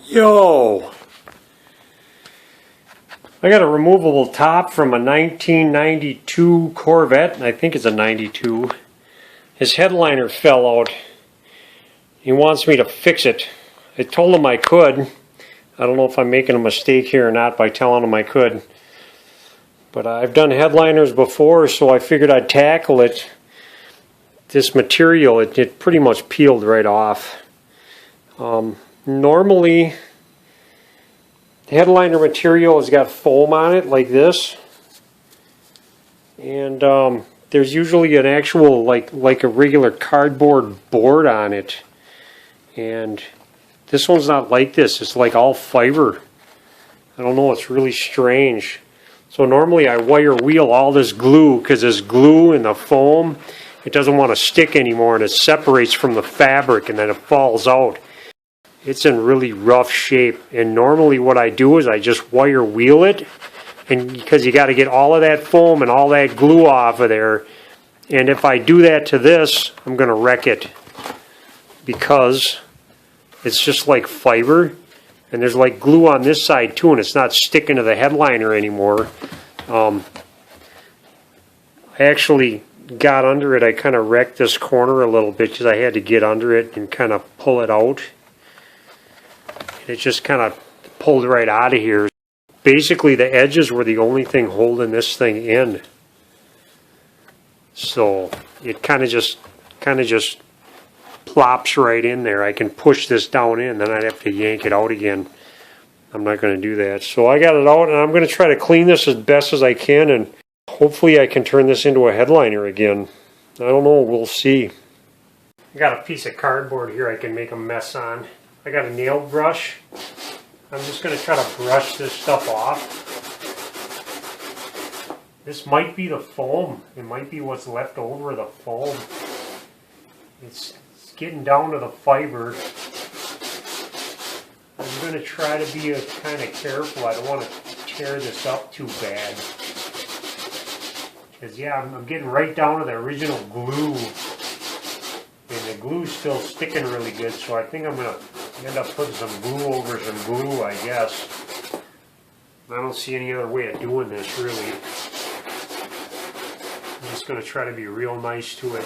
Yo! I got a removable top from a 1992 Corvette, I think it's a 92. His headliner fell out. He wants me to fix it. I told him I could. I don't know if I'm making a mistake here or not by telling him I could. But I've done headliners before, so I figured I'd tackle it. This material, it pretty much peeled right off. Normally, the headliner material has got foam on it like this. And there's usually an actual, like a regular cardboard board on it. And this one's not like this. It's like all fiber. I don't know, it's really strange. So normally I wire wheel all this glue because this glue and the foam, it doesn't want to stick anymore and it separates from the fabric and then it falls out. It's in really rough shape, and normally what I do is I just wire wheel it, and because you got to get all of that foam and all that glue off of there, and if I do that to this, I'm going to wreck it because it's just like fiber, and there's like glue on this side too, and it's not sticking to the headliner anymore. I actually got under it. I kind of wrecked this corner a little bit because I had to get under it and kind of pull it out. It just kind of pulled right out of here. Basically, the edges were the only thing holding this thing in. So it kind of just plops right in there. I can push this down in, then I'd have to yank it out again. I'm not going to do that. So I got it out, and I'm going to try to clean this as best as I can, and hopefully I can turn this into a headliner again. I don't know. We'll see. I got a piece of cardboard here I can make a mess on. I got a nail brush. I'm just going to try to brush this stuff off. This might be the foam. It might be what's left over of the foam. It's getting down to the fiber. I'm going to try to be kind of careful. I don't want to tear this up too bad. Because yeah, I'm getting right down to the original glue. And the glue's still sticking really good, so I think I'm going to end up putting some glue over some glue, I guess. I don't see any other way of doing this, really. I'm just going to try to be real nice to it.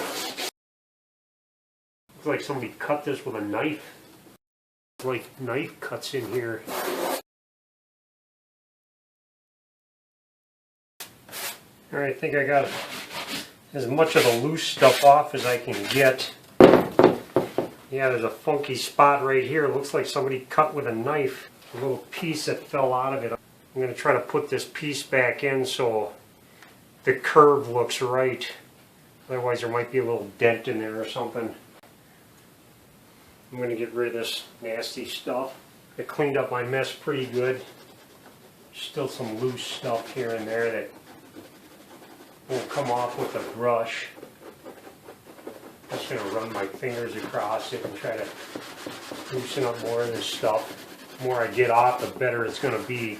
Looks like somebody cut this with a knife. Like knife cuts in here. Alright, I think I got as much of the loose stuff off as I can get. Yeah, there's a funky spot right here. It looks like somebody cut with a knife. A little piece that fell out of it. I'm going to try to put this piece back in so the curve looks right. Otherwise there might be a little dent in there or something. I'm going to get rid of this nasty stuff. I cleaned up my mess pretty good. Still some loose stuff here and there that won't come off with the brush. I'm just going to run my fingers across it and try to loosen up more of this stuff. The more I get off, the better it's going to be.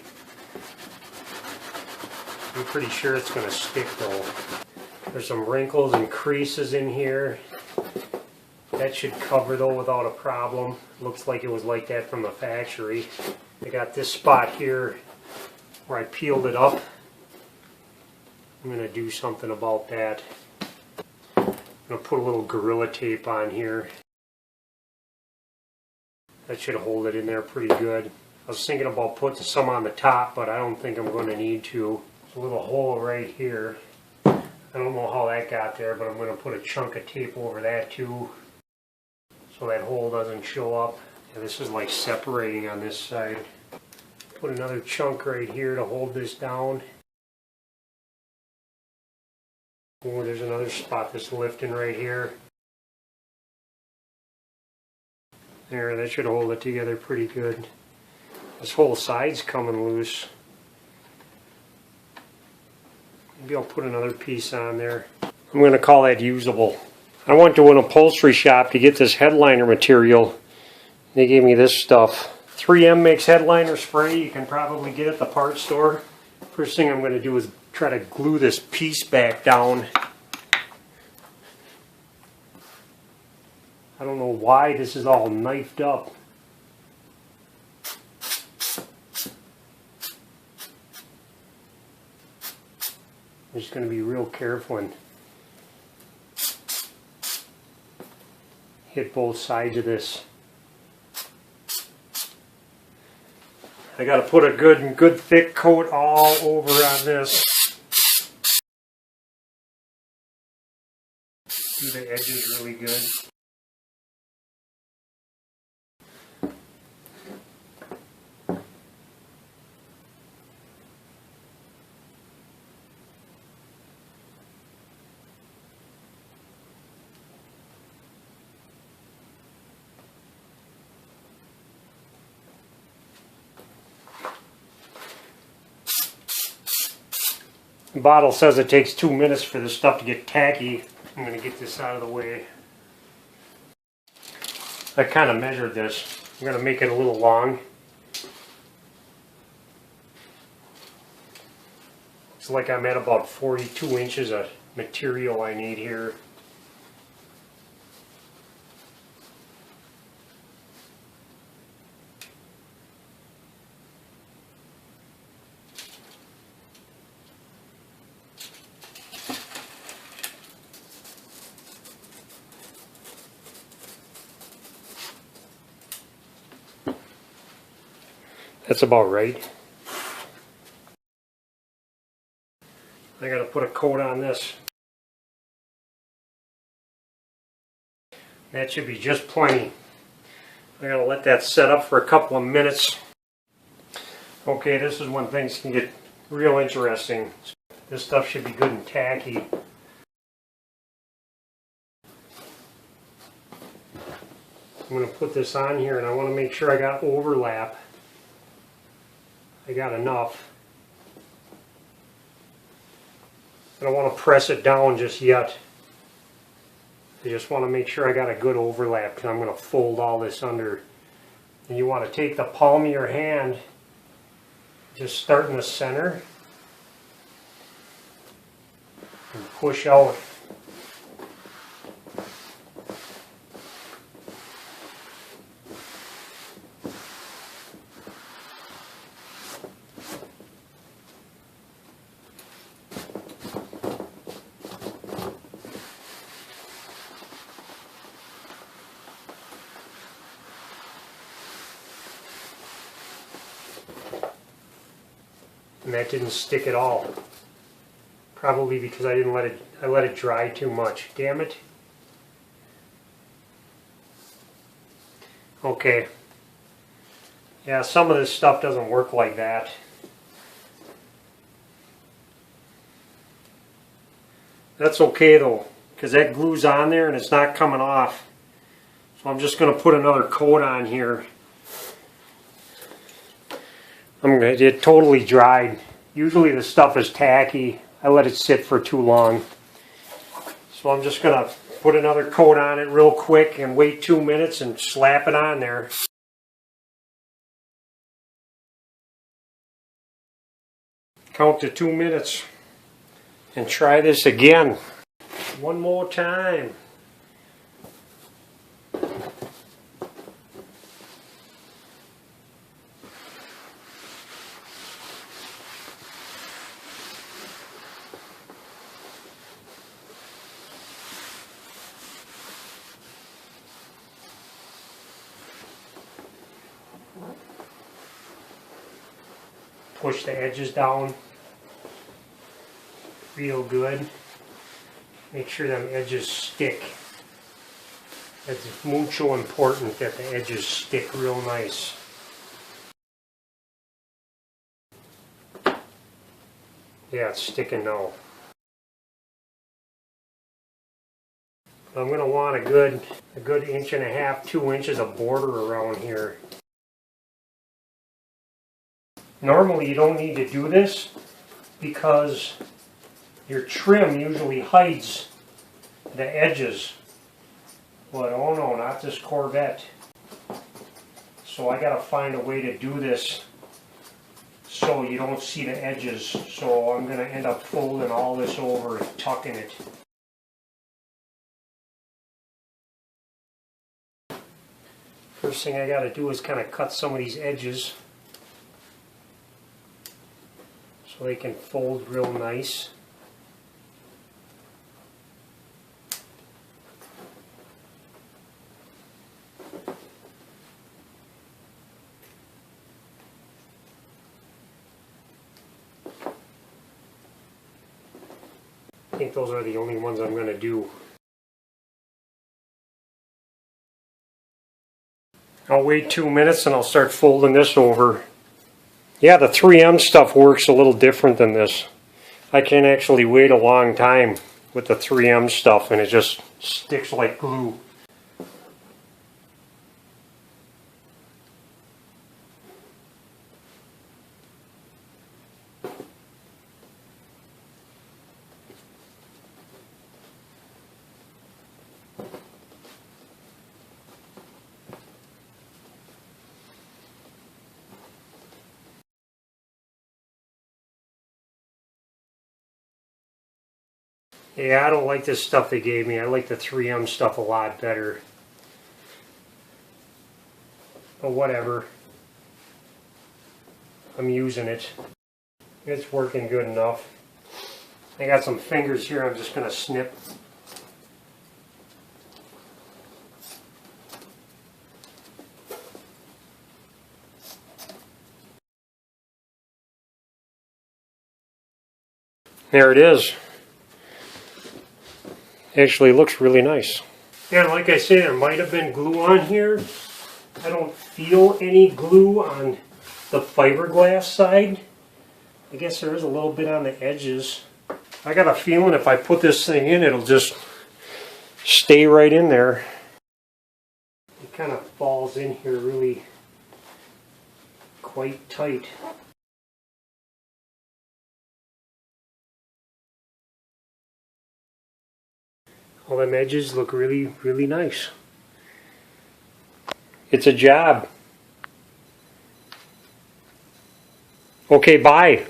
I'm pretty sure it's going to stick though. There's some wrinkles and creases in here. That should cover though without a problem. Looks like it was like that from the factory. I got this spot here where I peeled it up. I'm going to do something about that. I'm going to put a little Gorilla Tape on here. That should hold it in there pretty good. I was thinking about putting some on the top, but I don't think I'm going to need to. There's a little hole right here. I don't know how that got there, but I'm going to put a chunk of tape over that too, so that hole doesn't show up. Yeah, this is like separating on this side. Put another chunk right here to hold this down. Oh, there's another spot that's lifting right here. There, that should hold it together pretty good. This whole side's coming loose. Maybe I'll put another piece on there. I'm going to call that usable. I went to an upholstery shop to get this headliner material. They gave me this stuff. 3M makes headliner spray. You can probably get it at the parts store. First thing I'm going to do is try to glue this piece back down. I don't know why this is all knifed up. I'm just going to be real careful and hit both sides of this. I got to put a good thick coat all over on this. Do the edges really good. The bottle says it takes 2 minutes for this stuff to get tacky. I'm going to get this out of the way. I kind of measured this. I'm going to make it a little long. It's like I'm at about 42 inches of material I need here. That's about right. I gotta put a coat on this. That should be just plenty. I gotta let that set up for a couple of minutes. Okay, this is when things can get real interesting. This stuff should be good and tacky. I'm gonna put this on here and I want to make sure I got overlap. I got enough. I don't want to press it down just yet. I just want to make sure I got a good overlap because I'm going to fold all this under. And you want to take the palm of your hand, just start in the center, and push out. And that didn't stick at all. Probably because I let it dry too much. Damn it. Okay. Yeah, some of this stuff doesn't work like that. That's okay though, because that glue's on there and it's not coming off. So I'm just going to put another coat on here. It totally dried. Usually the stuff is tacky. I let it sit for too long. So I'm just going to put another coat on it real quick and wait 2 minutes and slap it on there. Count to 2 minutes and try this again. One more time. Push the edges down real good. Make sure them edges stick. It's mucho important that the edges stick real nice. Yeah, it's sticking now. I'm going to want a good 1.5 inches, 2 inches of border around here. Normally you don't need to do this because your trim usually hides the edges. But oh no, not this Corvette. So I gotta find a way to do this so you don't see the edges. So I'm gonna end up folding all this over and tucking it. First thing I gotta do is kind of cut some of these edges so they can fold real nice. think those are the only ones I'm going to do. I'll wait 2 minutes and I'll start folding this over. Yeah, the 3M stuff works a little different than this. I can actually wait a long time with the 3M stuff and it just sticks like glue. Yeah, I don't like this stuff they gave me. I like the 3M stuff a lot better. But whatever. I'm using it. It's working good enough. I got some fingers here I'm just going to snip. There it is. Actually looks really nice. And like I say, there might have been glue on here. I don't feel any glue on the fiberglass side. I guess there is a little bit on the edges. I got a feeling if I put this thing in, it'll just stay right in there. It kind of falls in here really quite tight. All them edges look really, really nice. It's a job. Okay, bye.